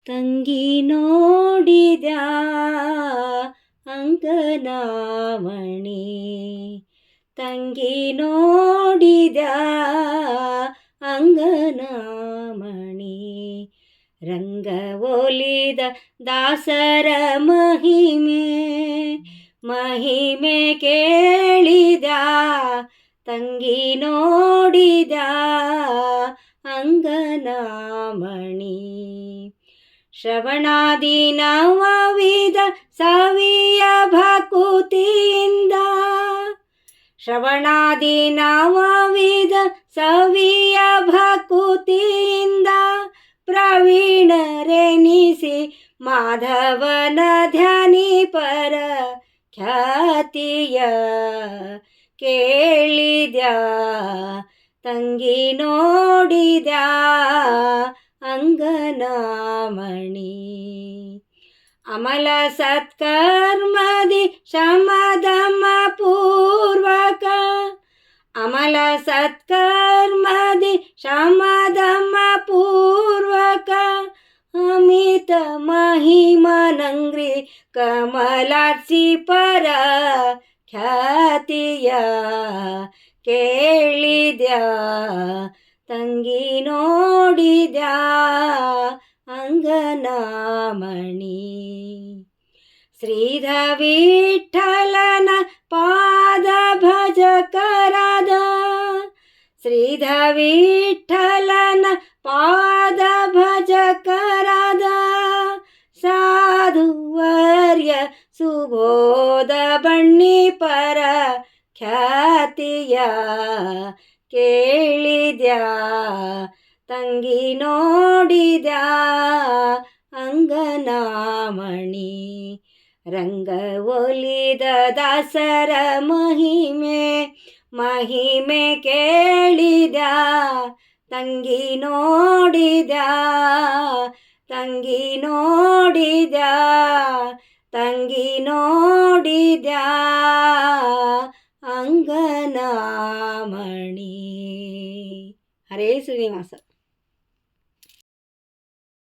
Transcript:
ತಂಗಿ ನೋಡಿದ ಅಂಗನಮಣಿ, ತಂಗಿ ನೋಡಿದ ಅಂಗನಮಣಿ, ರಂಗ ಒಲಿದ ದಾಸರ ಮಹಿಮೆ, ಮಹಿಮೆ ಕೇಳಿದ ತಂಗಿ ನೋಡಿದ ಅಂಗನಮಣಿ. ಶ್ರವಣಾದಿ ನವವಿಧ ಸವಿಯ ಭಕುತಿಯಿಂದ, ಶ್ರವಣಾದಿ ನವವಿಧ ಸವಿಯ ಭಕುತಿಯಿಂದ ಪ್ರವೀಣರೆನಿಸಿ ಮಾಧವನ ಧ್ಯಾನಿಪರ ಖ್ಯಾತಿಯ ಕೇಳಿದ ತಂಗಿ ನೋಡಿದ ಅಂಗನಮಣಿ. ಅಮಲ ಸತ್ಕರ್ಮದಿ ಶಮದಮ ಪೂರ್ವಕ, ಅಮಲ ಸತ್ಕರ್ಮದಿ ಶಮದಮ ಪೂರ್ವಕ ಅಮಿತ ಮಹಿಮನಂಗ್ರಿ ಕಮಲಾರ್ಸಿ ಪರ ಖ್ಯಾತಿಯ ಕೇಳಿದ ತಂಗಿ ನೋಡಿದ ಅಂಗನಮಣಿ. ಶ್ರೀಧ ವಿಠಲನ ಪಾದ ಭಜಕರಾದ, ಶ್ರೀಧ ವಿಠಲನ ಪಾದ ಭಜಕರಾದ ಸಾಧುವರ್ಯ ಸುಬೋಧ ಬಣ್ಣಿಪರ ಖ್ಯಾತಿಯ ಕೇಳಿದ ತಂಗಿ ನೋಡಿದ ಅಂಗನಮಣಿ. ರಂಗ ಒಲಿದ ದಾಸರ ಮಹಿಮೆ, ಮಹಿಮೆ ಕೇಳಿದ ತಂಗಿ ನೋಡಿದ, ತಂಗಿ ನೋಡಿದ, ತಂಗಿ ನೋಡಿದ ಅಂಗನಮಣಿ. ಹರೇ ಶ್ರೀನಿವಾಸ.